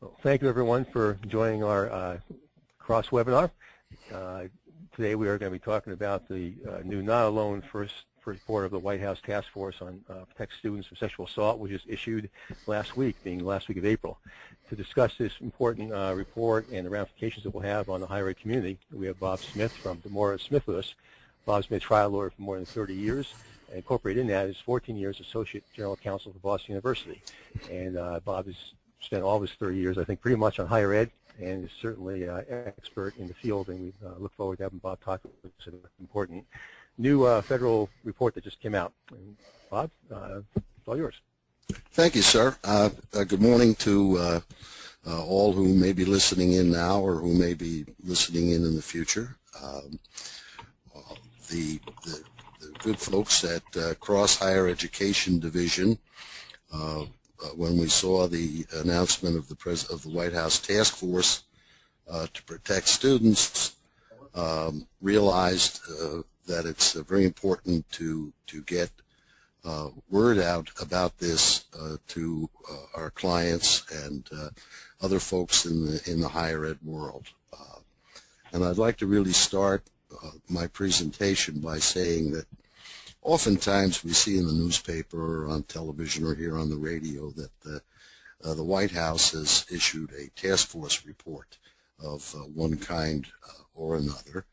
Well, thank you, everyone, for joining our cross webinar. Today we are going to be talking about the new Not Alone first report of the White House Task Force on Protect Students from Sexual Assault, which was issued last week, being the last week of April. To discuss this important report and the ramifications it will have on the higher ed community, we have Bob Smith from DeMora Smith with us. Bob's been a trial lawyer for more than 30 years. And incorporated in that is 14 years Associate General Counsel for Boston University. And Bob has spent all of his 30 years, I think, pretty much on higher ed, and is certainly an expert in the field, and we look forward to having Bob talk about this important new federal report that just came out. And Bob, it's all yours. Thank you, sir. Good morning to all who may be listening in now or who may be listening in the future. The good folks at Cross Higher Education Division, when we saw the announcement of the White House Task Force to protect students, realized that it's very important to get word out about this to our clients and other folks in the higher ed world. And I'd like to really start my presentation by saying that oftentimes we see in the newspaper or on television or here on the radio that the White House has issued a task force report of one kind or another.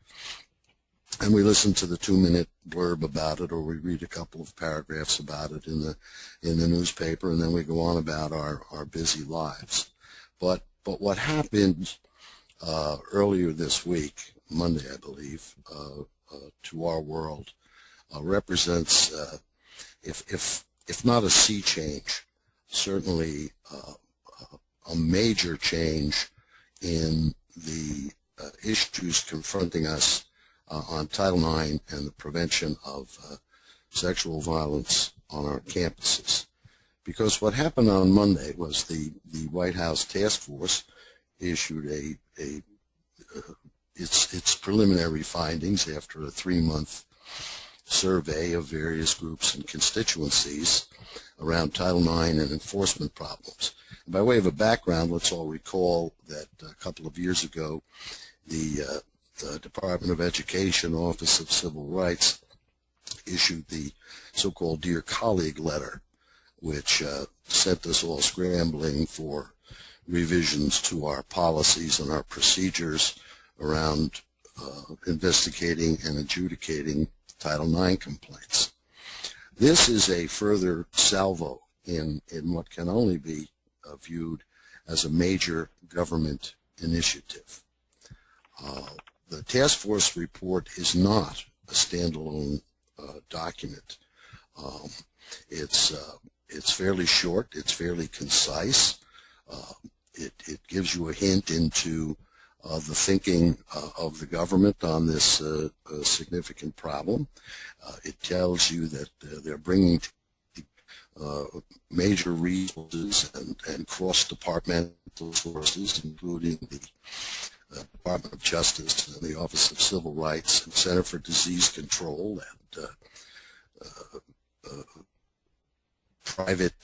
And we listen to the 2-minute blurb about it, or we read a couple of paragraphs about it in the newspaper, and then we go on about our busy lives. But what happened earlier this week, Monday, I believe, to our world, represents, if not a sea change, certainly a major change in the issues confronting us on Title IX and the prevention of sexual violence on our campuses. Because what happened on Monday was the White House Task Force issued its preliminary findings after a 3-month survey of various groups and constituencies around Title IX and enforcement problems. And by way of a background, let's all recall that a couple of years ago, the Department of Education Office of Civil Rights issued the so-called Dear Colleague letter, which sent us all scrambling for revisions to our policies and our procedures around investigating and adjudicating Title IX complaints. This is a further salvo in what can only be viewed as a major government initiative. The task force report is not a standalone document. It's fairly short. It's fairly concise. It gives you a hint into the thinking of the government on this significant problem. It tells you that they're bringing major resources and cross-departmental sources, including the Department of Justice and the Office of Civil Rights and Center for Disease Control and private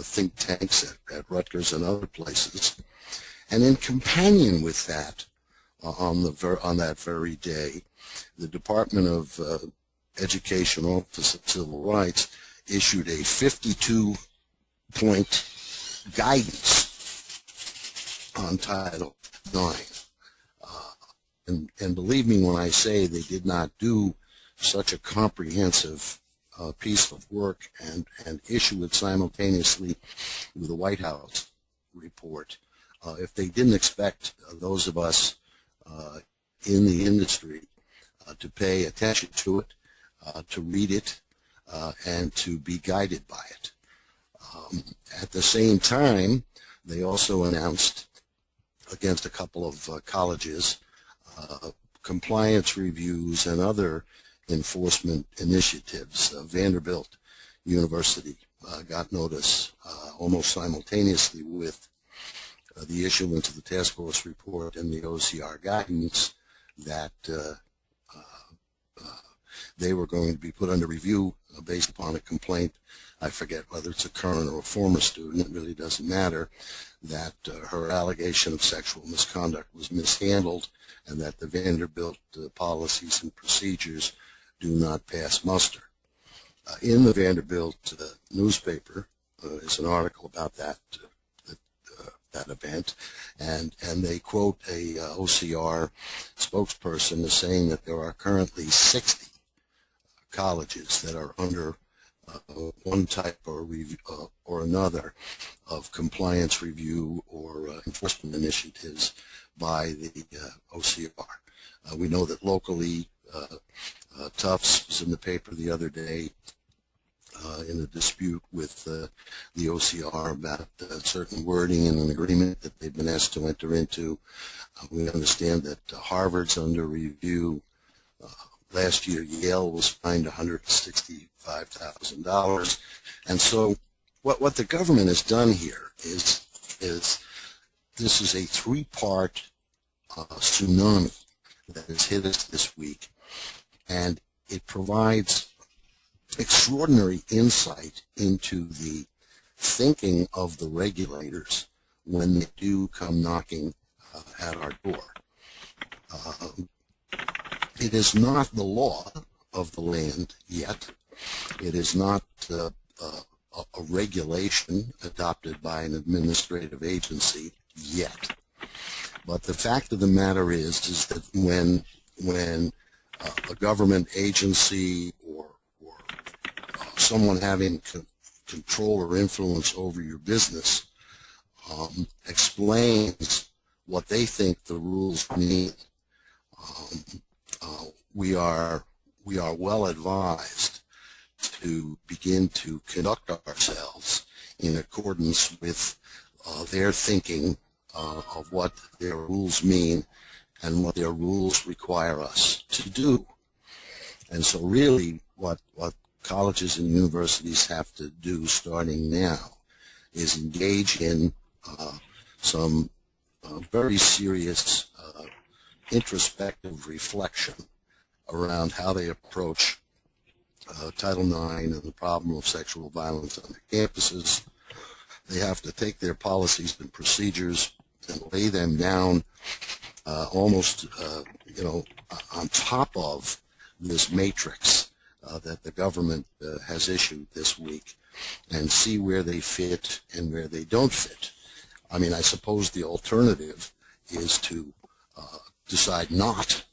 think tanks at Rutgers and other places. And in companion with that, on that very day, the Department of Education Office of Civil Rights issued a 52-point guidance on Title IX. And believe me when I say they did not do such a comprehensive piece of work and issue it simultaneously with the White House report. If they didn't expect those of us in the industry to pay attention to it, to read it, and to be guided by it. At the same time, they also announced against a couple of colleges compliance reviews and other enforcement initiatives. Vanderbilt University got notice almost simultaneously with the issuance of the task force report and the OCR guidance that they were going to be put under review based upon a complaint. I forget whether it's a current or a former student, it really doesn't matter, that her allegation of sexual misconduct was mishandled and that the Vanderbilt policies and procedures do not pass muster. In the Vanderbilt newspaper is an article about that event, and they quote a OCR spokesperson as saying that there are currently 60 colleges that are under one type or another of compliance review or enforcement initiatives by the OCR. We know that locally, Tufts was in the paper the other day in a dispute with the OCR about certain wording in an agreement that they've been asked to enter into. We understand that Harvard's under review. Last year, Yale was fined $165,000. And so what the government has done here is this is a three-part tsunami that has hit us this week, and it provides extraordinary insight into the thinking of the regulators when they do come knocking at our door. It is not the law of the land yet. It is not a regulation adopted by an administrative agency yet. But the fact of the matter is that when a government agency or someone having control or influence over your business explains what they think the rules mean, we are well advised to begin to conduct ourselves in accordance with their thinking of what their rules mean and what their rules require us to do. And so really what colleges and universities have to do starting now is engage in some very serious introspective reflection around how they approach Title IX and the problem of sexual violence on their campuses. They have to take their policies and procedures and lay them down almost, on top of this matrix that the government has issued this week, and see where they fit and where they don't fit. I mean, I suppose the alternative is to decide not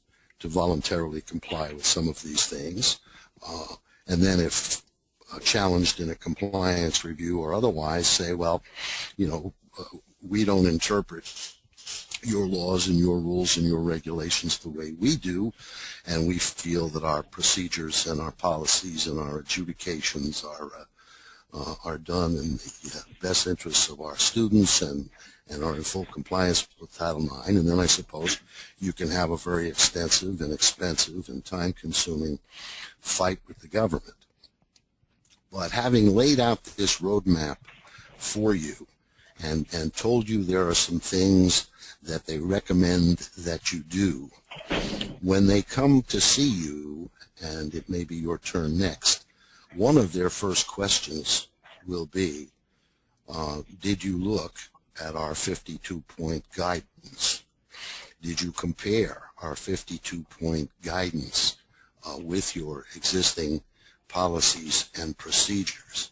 to voluntarily comply with some of these things, and then if challenged in a compliance review or otherwise, say, well, we don't interpret your laws and your rules and your regulations the way we do, and we feel that our procedures and our policies and our adjudications are done in the best interests of our students and are in full compliance with Title IX. And then I suppose you can have a very extensive and expensive and time-consuming fight with the government. But having laid out this roadmap for you and told you there are some things that they recommend that you do, when they come to see you, and it may be your turn next, one of their first questions will be, did you look at our 52-point guidance? Did you compare our 52-point guidance with your existing policies and procedures?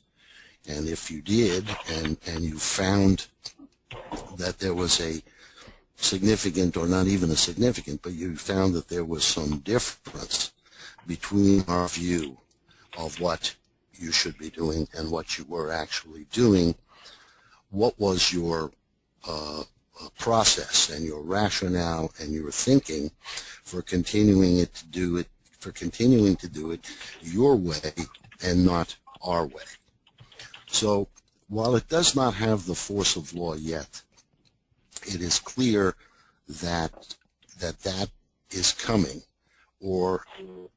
And if you did, and you found that there was a significant, or not even a significant, but you found that there was some difference between our view of what you should be doing and what you were actually doing, what was your process and your rationale and your thinking for continuing to do it your way and not our way? So while it does not have the force of law yet, it is clear that is coming, or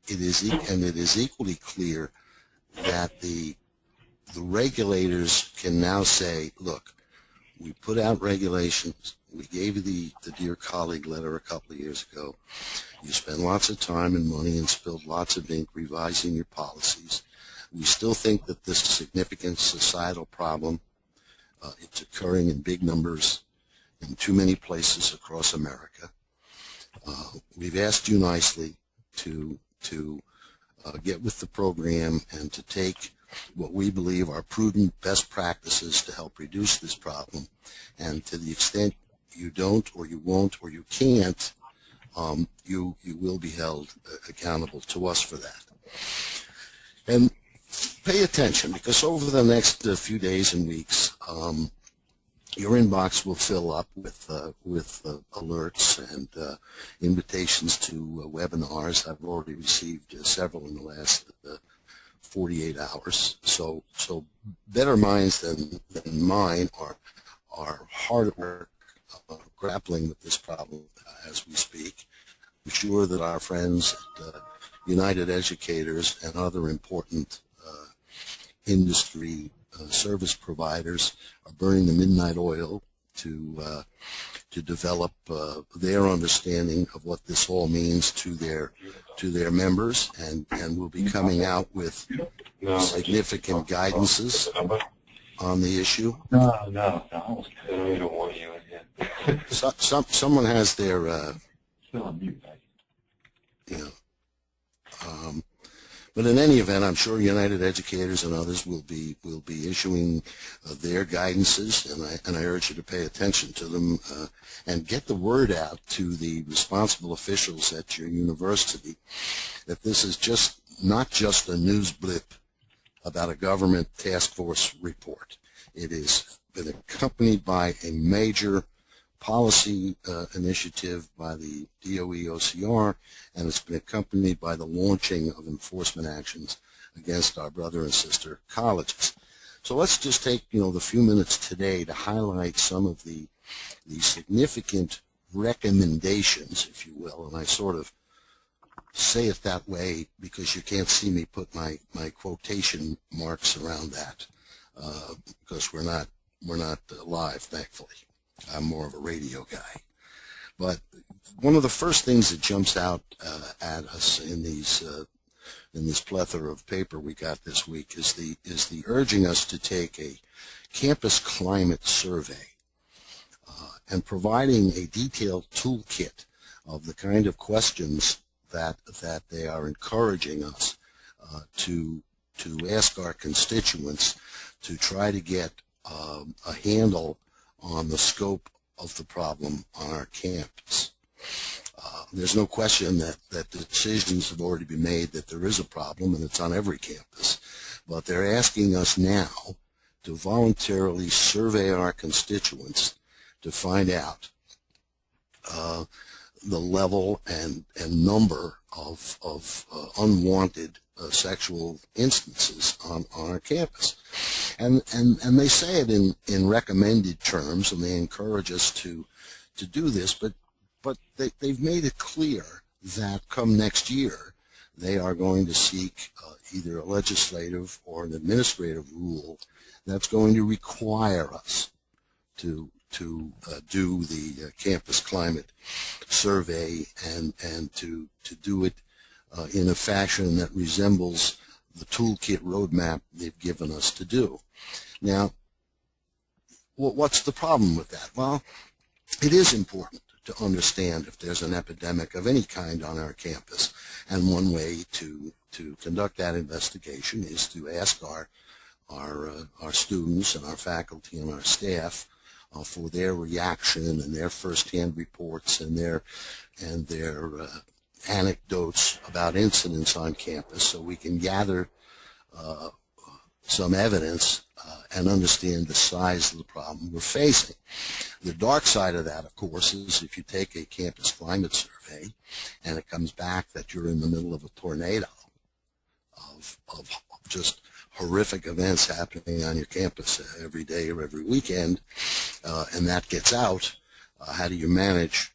it is equally clear that the regulators can now say, look, We put out regulations. We gave you the Dear Colleague letter a couple of years ago. You spent lots of time and money and spilled lots of ink revising your policies. We still think that this significant societal problem it's occurring in big numbers in too many places across America. We've asked you nicely to get with the program and to take what we believe are prudent best practices to help reduce this problem. And to the extent you don't or you won't or you can't, you will be held accountable to us for that. And pay attention, because over the next few days and weeks, your inbox will fill up with alerts and invitations to webinars. I've already received several in the last 48 hours. So better minds than mine are hard at work grappling with this problem as we speak. I'm sure that our friends at United Educators and other important industry service providers are burning the midnight oil to develop their understanding of what this all means to their members, and will be coming out with significant guidances on the issue. No. I don't want you in here. Someone has their Still on mute, right? But in any event, I'm sure United Educators and others will be issuing their guidances, and I urge you to pay attention to them and get the word out to the responsible officials at your university that this is not just a news blip about a government task force report. It has been accompanied by a major policy initiative by the DOE OCR, and it's been accompanied by the launching of enforcement actions against our brother and sister colleges. So let's just take the few minutes today to highlight some of the significant recommendations, if you will, and I sort of say it that way because you can't see me put my quotation marks around that because we're not live, thankfully. I'm more of a radio guy. But one of the first things that jumps out at us in this plethora of paper we got this week is the urging us to take a campus climate survey and providing a detailed toolkit of the kind of questions that they are encouraging us to ask our constituents to try to get a handle on the scope of the problem on our campus. There's no question that decisions have already been made that there is a problem, and it's on every campus. But they're asking us now to voluntarily survey our constituents to find out the level and number of unwanted sexual instances on our campus. And they say it in recommended terms, and they encourage us to do this, but they've made it clear that come next year they are going to seek either a legislative or an administrative rule that's going to require us to do the campus climate survey and to do it in a fashion that resembles the toolkit roadmap they've given us to do. Now, what's the problem with that? Well, it is important to understand if there's an epidemic of any kind on our campus, and one way to conduct that investigation is to ask our students and our faculty and our staff for their reaction and their first-hand reports and their anecdotes about incidents on campus, so we can gather some evidence and understand the size of the problem we're facing. The dark side of that, of course, is if you take a campus climate survey and it comes back that you're in the middle of a tornado of just horrific events happening on your campus every day or every weekend, and that gets out, how do you manage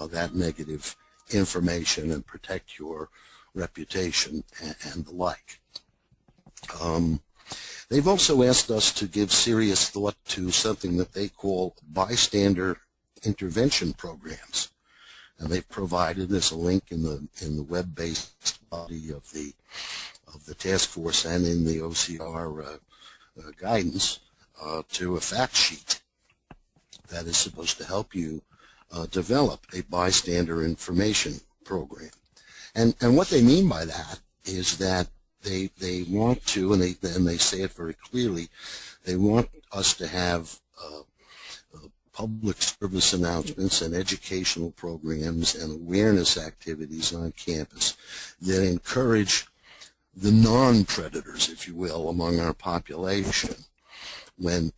that negative information and protect your reputation and the like? They've also asked us to give serious thought to something that they call bystander intervention programs, and they've provided us a link in the web-based body of the task force and in the OCR guidance to a fact sheet that is supposed to help you develop a bystander information program. And what they mean by that is that they want to, and they say it very clearly, they want us to have public service announcements and educational programs and awareness activities on campus that encourage the non-predators, if you will, among our population when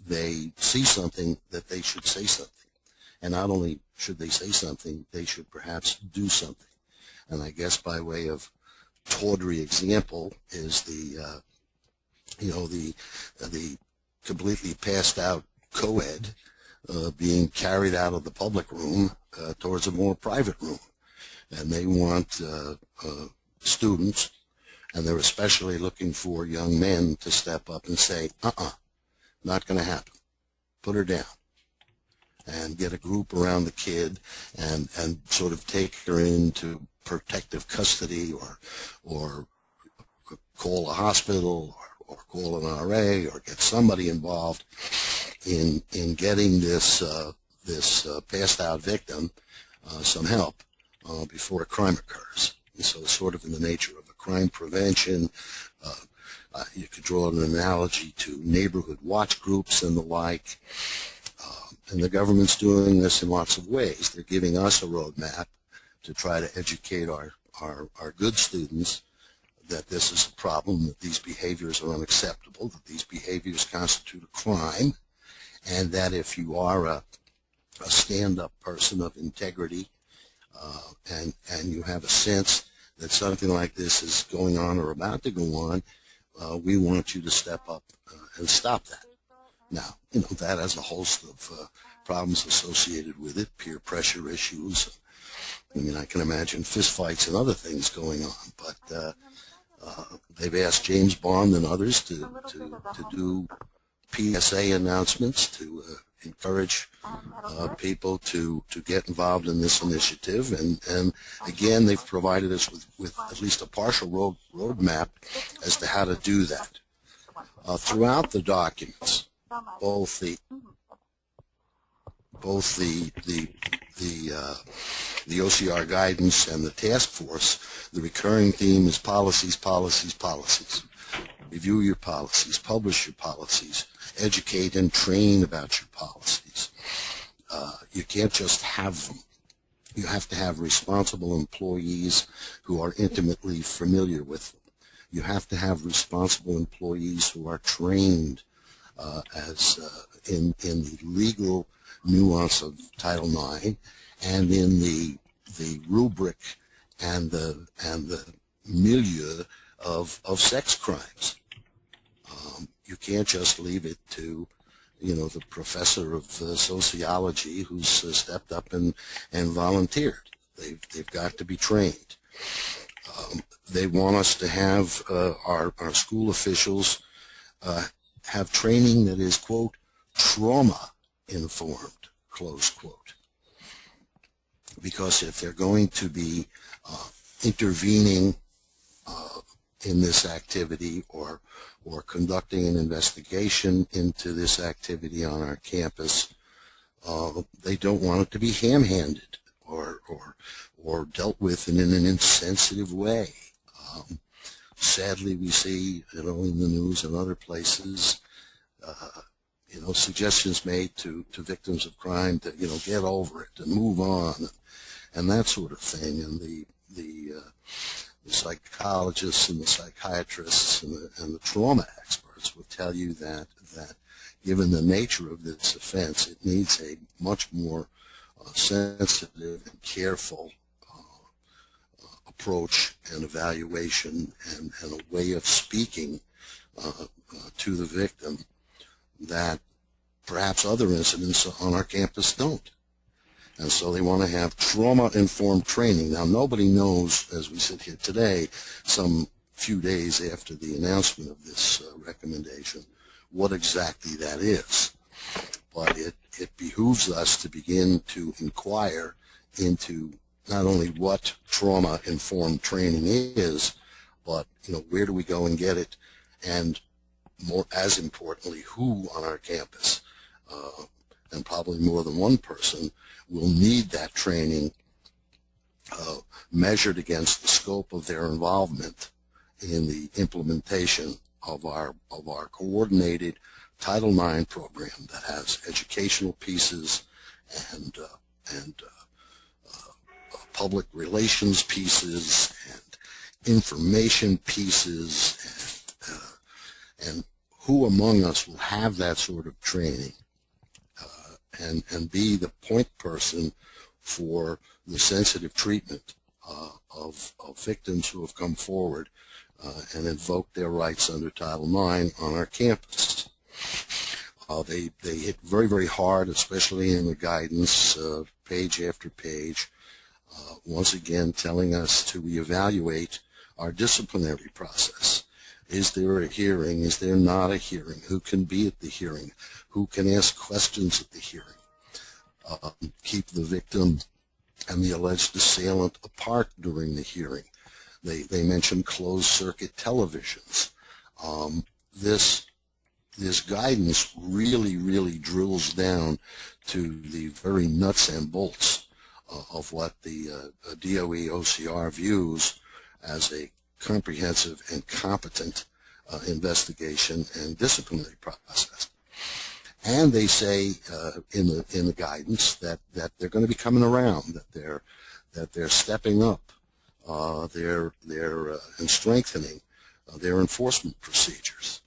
they see something that they should say something. And not only should they say something, they should perhaps do something. And I guess by way of tawdry example is the completely passed out co-ed being carried out of the public room towards a more private room. And they want students, and they're especially looking for young men to step up and say, not going to happen. Put her down. And get a group around the kid and sort of take her into protective custody or call a hospital or call an RA or get somebody involved in getting this passed out victim some help before a crime occurs. And so it's sort of in the nature of a crime prevention. You could draw an analogy to neighborhood watch groups and the like. And the government's doing this in lots of ways. They're giving us a roadmap to try to educate our good students that this is a problem, that these behaviors are unacceptable, that these behaviors constitute a crime, and that if you are a stand-up person of integrity and you have a sense that something like this is going on or about to go on, we want you to step up and stop that. Now, that has a host of problems associated with it, peer pressure issues. I mean, I can imagine fistfights and other things going on, but they've asked James Bond and others to do PSA announcements to encourage people to get involved in this initiative, and again, they've provided us with at least a partial roadmap as to how to do that. Throughout the documents, both the OCR guidance and the task force, the recurring theme is policies, policies, policies. Review your policies, publish your policies, educate and train about your policies. You can't just have them. You have to have responsible employees who are intimately familiar with them. You have to have responsible employees who are trained in the legal nuance of Title IX and in the rubric and the milieu of sex crimes. You can't just leave it to the professor of sociology who's stepped up and volunteered. They've got to be trained. They want us to have our school officials have training that is, quote, trauma-informed, close quote. Because if they're going to be intervening in this activity or conducting an investigation into this activity on our campus, they don't want it to be ham-handed or dealt with in an insensitive way. Sadly, we see, in the news and other places, suggestions made to victims of crime to, get over it and move on, and that sort of thing. And the psychologists and the psychiatrists and the trauma experts will tell you that given the nature of this offense, it needs a much more sensitive and careful approach and evaluation and a way of speaking to the victim that perhaps other incidents on our campus don't. And so they want to have trauma-informed training. Now, nobody knows, as we sit here today, some few days after the announcement of this recommendation what exactly that is. But it behooves us to begin to inquire into not only what trauma-informed training is, but where do we go and get it, and more as importantly, who on our campus, and probably more than one person, will need that training measured against the scope of their involvement in the implementation of our coordinated Title IX program that has educational pieces and public relations pieces and information pieces, and who among us will have that sort of training and be the point person for the sensitive treatment of victims who have come forward and invoked their rights under Title IX on our campus. They hit very, very hard, especially in the guidance, page after page, once again telling us to reevaluate our disciplinary process. Is there a hearing? Is there not a hearing? Who can be at the hearing? Who can ask questions at the hearing? Keep the victim and the alleged assailant apart during the hearing. They mentioned closed-circuit televisions. This guidance really drills down to the very nuts and bolts of what the DOE OCR views as a comprehensive and competent investigation and disciplinary process. And they say in the guidance that they're going to be coming around, that they're stepping up, and strengthening their enforcement procedures.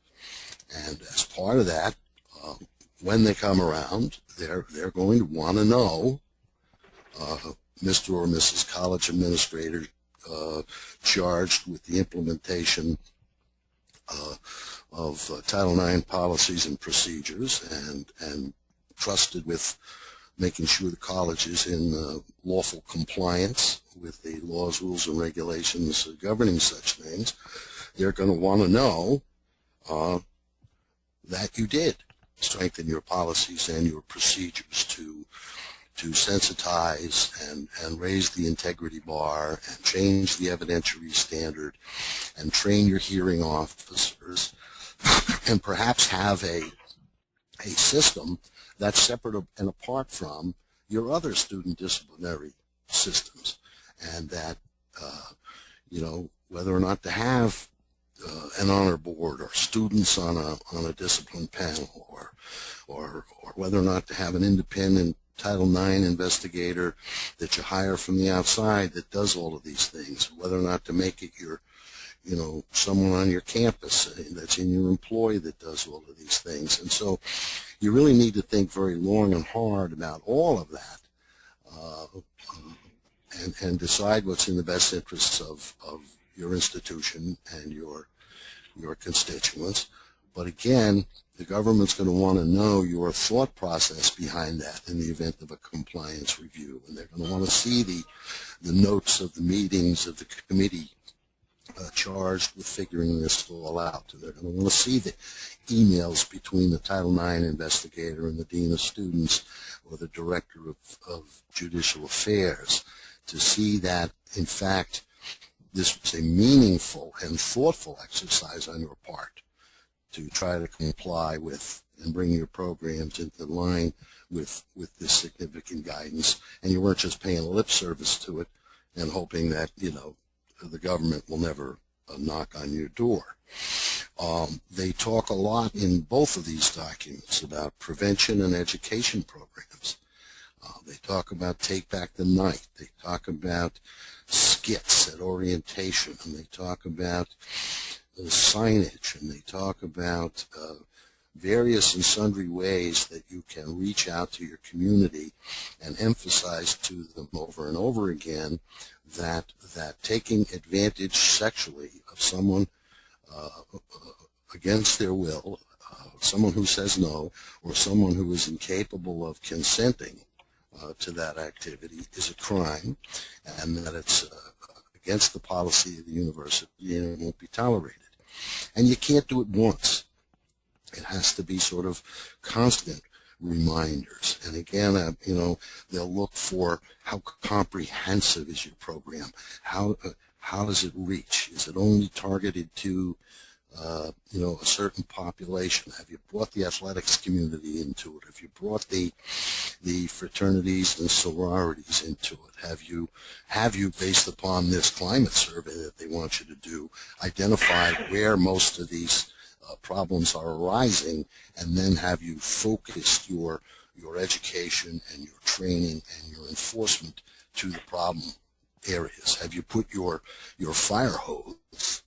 And as part of that, when they come around, they're going to want to know Mr. or Mrs. College Administrator charged with the implementation of Title IX policies and procedures and trusted with making sure the college is in lawful compliance with the laws, rules, and regulations governing such things. They're going to want to know that you did strengthen your policies and your procedures to sensitize and raise the integrity bar and change the evidentiary standard and train your hearing officers and perhaps have a system that's separate and apart from your other student disciplinary systems, and that whether or not to have an honor board or students on a discipline panel, or whether or not to have an independent Title IX investigator that you hire from the outside that does all of these things, whether or not to make it your someone on your campus that's in your employ that does all of these things. And so you really need to think very long and hard about all of that and decide what's in the best interests of your institution and your constituents. But again, the government's going to want to know your thought process behind that in the event of a compliance review, and they're going to want to see the notes of the meetings of the committee charged with figuring this all out. And they're going to want to see the emails between the Title IX investigator and the Dean of Students or the Director of Judicial Affairs to see that, in fact, this was a meaningful and thoughtful exercise on your part to try to comply with and bring your programs into line with this significant guidance, and you weren't just paying lip service to it and hoping that the government will never knock on your door. They talk a lot in both of these documents about prevention and education programs. They talk about Take Back the Night. They talk about skits at orientation, and they talk about signage, and they talk about various and sundry ways that you can reach out to your community and emphasize to them over and over again that taking advantage sexually of someone against their will, someone who says no, or someone who is incapable of consenting to that activity is a crime, and that it's against the policy of the university, and it won't be tolerated. And you can't do it once. It has to be sort of constant reminders. And again, they'll look for how comprehensive is your program. How does it reach? Is it only targeted to a certain population? Have you brought the athletics community into it? Have you brought the fraternities and sororities into it? Have you, based upon this climate survey that they want you to do, identified where most of these problems are arising, and then have you focused your education and your training and your enforcement to the problem areas? Have you put your fire hose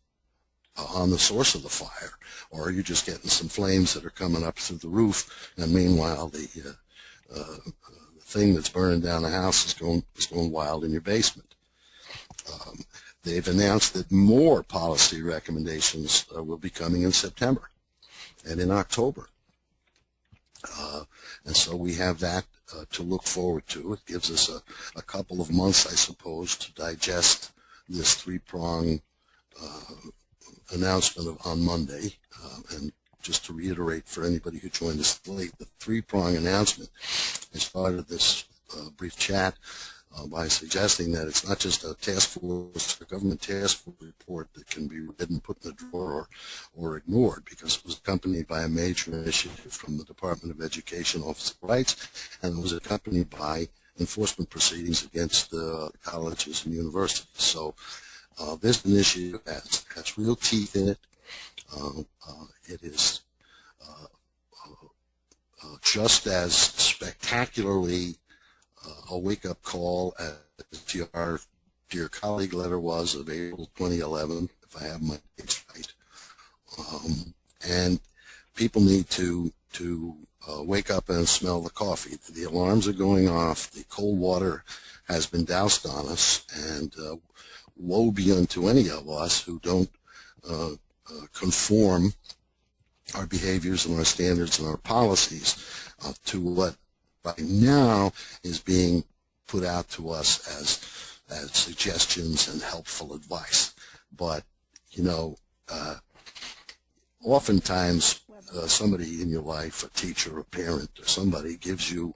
on the source of the fire, or are you just getting some flames that are coming up through the roof, and meanwhile the thing that's burning down the house is going wild in your basement? They've announced that more policy recommendations will be coming in September and in October. And so we have that to look forward to. It gives us a couple of months, I suppose, to digest this three-prong announcement on Monday. And just to reiterate for anybody who joined us late, the three-prong announcement, I started this brief chat by suggesting that it's not just a a government task force report that can be read and put in the drawer or ignored, because it was accompanied by a major initiative from the Department of Education Office of Rights, and it was accompanied by enforcement proceedings against colleges and universities. So this initiative has real teeth in it. It is just as spectacularly a wake-up call as your colleague letter was of April 2011, if I have my dates right. And people need to wake up and smell the coffee. The alarms are going off. The cold water has been doused on us, and woe be unto any of us who don't conform our behaviors and our standards and our policies to what by now is being put out to us as suggestions and helpful advice. But oftentimes somebody in your life, a teacher, a parent, or somebody gives you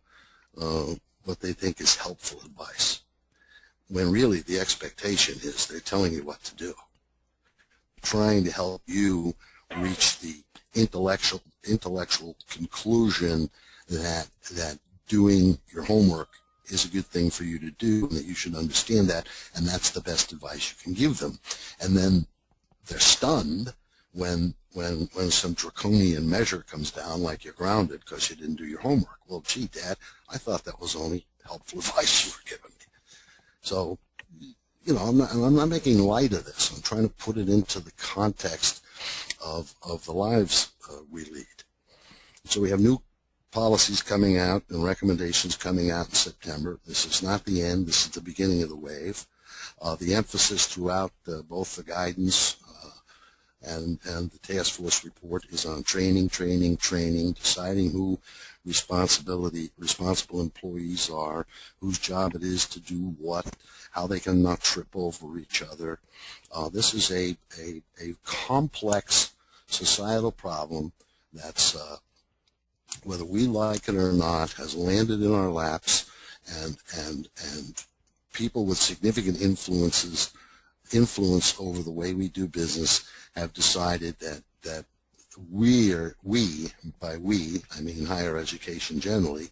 what they think is helpful advice, when really the expectation is they're telling you what to do, trying to help you reach the intellectual conclusion that doing your homework is a good thing for you to do, and that you should understand that, and that's the best advice you can give them. And then they're stunned when some draconian measure comes down, like you're grounded because you didn't do your homework. Well, gee, Dad, I thought that was only helpful advice you were giving me. So, I'm not making light of this. I'm trying to put it into the context of the lives we lead. So we have new policies coming out and recommendations coming out in September. This is not the end. This is the beginning of the wave. The emphasis throughout both the guidance and the task force report is on training, deciding who responsible employees are, whose job it is to do what, how they can not trip over each other. This is a complex societal problem that's whether we like it or not, has landed in our laps, and people with significant influence over the way we do business have decided that we, by we, I mean higher education generally,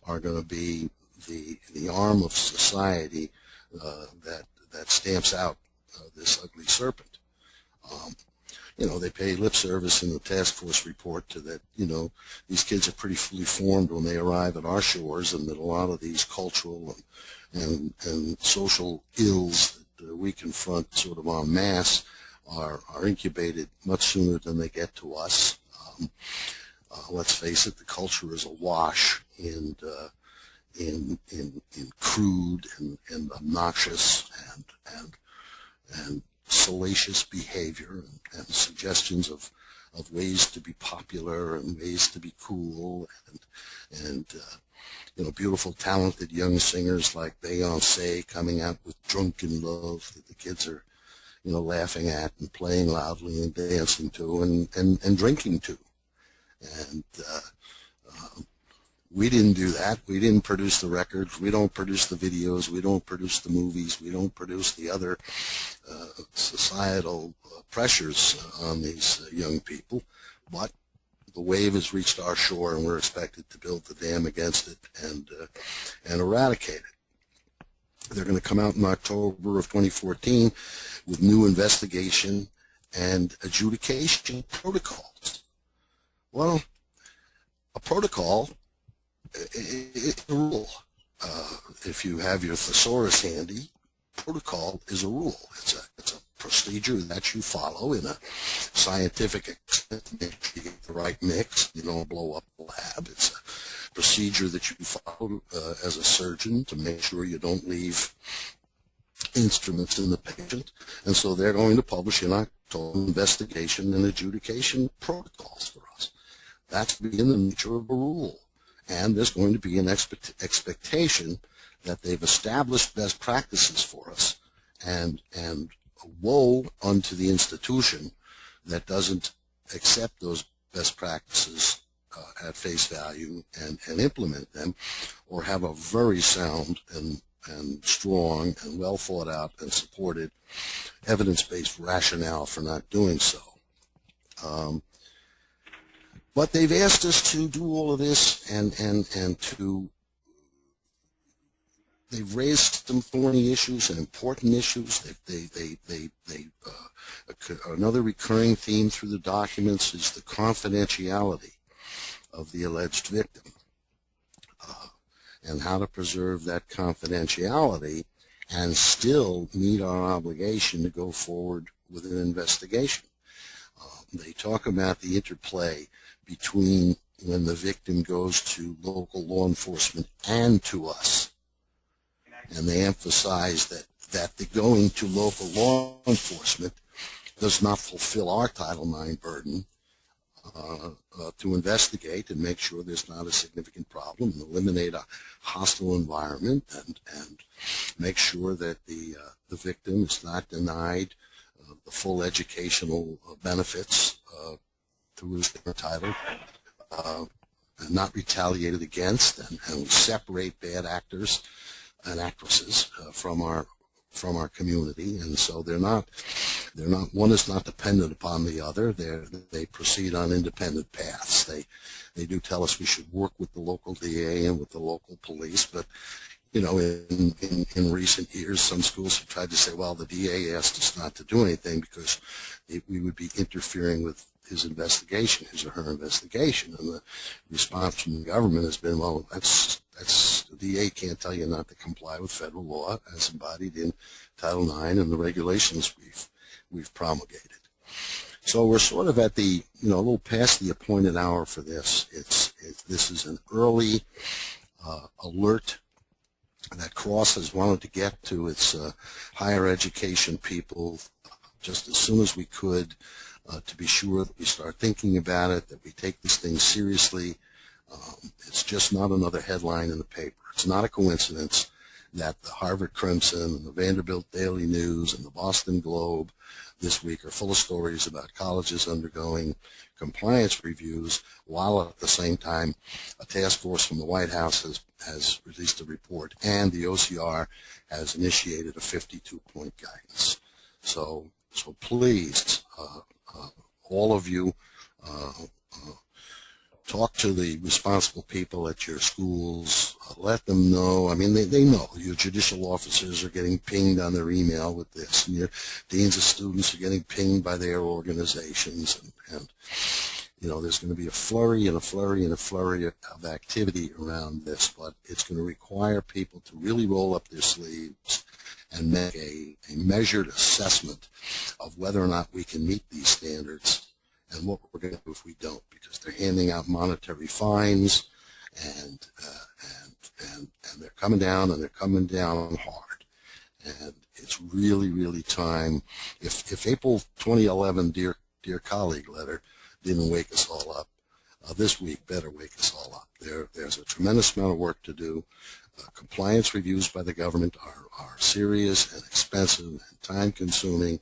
are going to be the arm of society that stamps out this ugly serpent. They pay lip service in the task force report to that, these kids are pretty fully formed when they arrive at our shores, and that a lot of these cultural and social ills that we confront sort of en masse are incubated much sooner than they get to us. Let's face it, the culture is awash in crude and obnoxious and salacious behavior and suggestions of ways to be popular and ways to be cool and beautiful, talented young singers like Beyonce coming out with Drunken Love that the kids are, laughing at and playing loudly and dancing to and drinking to. And we didn't do that. We didn't produce the records. We don't produce the videos. We don't produce the movies. We don't produce the other societal pressures on these young people. But the wave has reached our shore, and we're expected to build the dam against it and eradicate it. They're going to come out in October of 2014 with new investigation and adjudication protocols. Well, a protocol is a rule. If you have your thesaurus handy, protocol is a rule. It's a procedure that you follow in a scientific experiment to make sure you get the right mix. You don't blow up the lab. It's a procedure that you follow as a surgeon to make sure you don't leave instruments in the patient. And so they're going to publish in October investigation and adjudication protocols for us. That's in the nature of a rule. And there's going to be an expectation that they've established best practices for us, and woe unto the institution that doesn't accept those best practices at face value and implement them, or have a very sound and strong and well thought out and supported evidence-based rationale for not doing so. But they've asked us to do all of this and they've raised some thorny issues and important issues. Another recurring theme through the documents is the confidentiality of the alleged victim and how to preserve that confidentiality and still meet our obligation to go forward with an investigation. They talk about the interplay between when the victim goes to local law enforcement and to us. And they emphasize that the going to local law enforcement does not fulfill our Title IX burden to investigate and make sure there's not a significant problem and eliminate a hostile environment and make sure that the victim is not denied the full educational benefits to which they're entitled, and not retaliated against, and separate bad actors and actresses from our community. And so they're not one is not dependent upon the other. They proceed on independent paths. They do tell us we should work with the local DA and with the local police, but in recent years, some schools have tried to say, well, the DA asked us not to do anything because we would be interfering with his investigation, his or her investigation. And the response from the government has been, well, the DA can't tell you not to comply with federal law as embodied in Title IX and the regulations we've promulgated. So we're sort of at the, a little past the appointed hour for this. This is an early alert that Cross has wanted to get to its higher education people just as soon as we could, to be sure that we start thinking about it, that we take this thing seriously. It's just not another headline in the paper. It's not a coincidence that the Harvard Crimson and the Vanderbilt Daily News and the Boston Globe this week are full of stories about colleges undergoing compliance reviews, while at the same time a task force from the White House has released a report and the OCR has initiated a 52-point guidance. So please, all of you, talk to the responsible people at your schools. Let them know. I mean, they know. Your judicial officers are getting pinged on their email with this, and your deans of students are getting pinged by their organizations. And there's going to be a flurry and a flurry and a flurry of activity around this, but it's going to require people to really roll up their sleeves and make a measured assessment of whether or not we can meet these standards and what we're going to do if we don't, because they're handing out monetary fines and they're coming down, and they're coming down hard. And it's really, really time. If April 2011 dear colleague letter didn't wake us all up, this week better wake us all up. There's a tremendous amount of work to do. Compliance reviews by the government are serious and expensive and time-consuming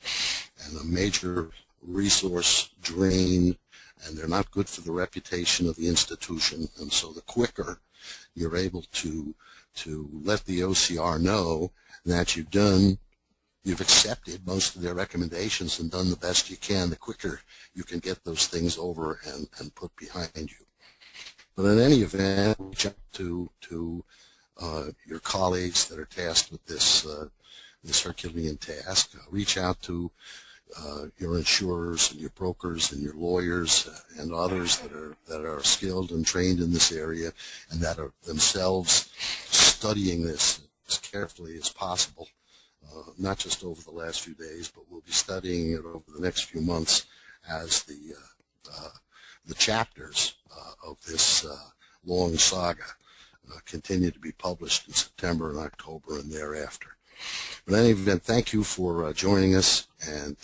and a major resource drain, and they're not good for the reputation of the institution. And so the quicker you're able to let the OCR know that you've accepted most of their recommendations and done the best you can, the quicker you can get those things over and put behind you. But in any event, reach out to your colleagues that are tasked with this Herculean task. Reach out to your insurers and your brokers and your lawyers and others that are skilled and trained in this area and that are themselves studying this as carefully as possible, not just over the last few days, but we'll be studying it over the next few months as the chapters of this long saga continue to be published in September and October and thereafter. But in any event, thank you for joining us, and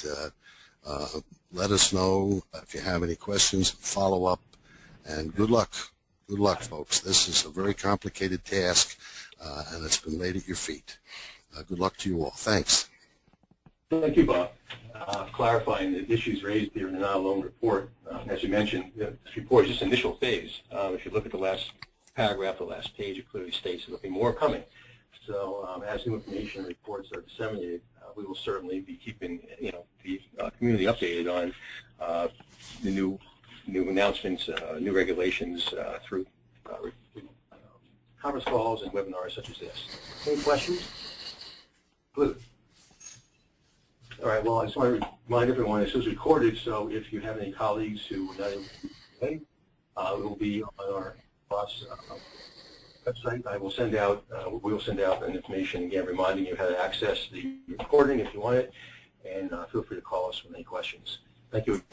let us know if you have any questions, follow up, and good luck. Good luck, folks. This is a very complicated task, and it's been laid at your feet. Good luck to you all. Thanks. Thank you, Bob. Clarifying the issues raised here in the NotAlone report. As you mentioned, this report is just initial phase. If you look at the last paragraph, the last page, it clearly states there'll be more coming. So as new information and reports are disseminated, we will certainly be keeping the community updated on the new announcements, new regulations through conference calls and webinars such as this. Any questions? Good. All right. Well, I just want to remind everyone this is recorded, so if you have any colleagues who are not able to participate, it will be on our website. I will send out, we will send out an information again reminding you how to access the recording if you want it, and feel free to call us with any questions. Thank you.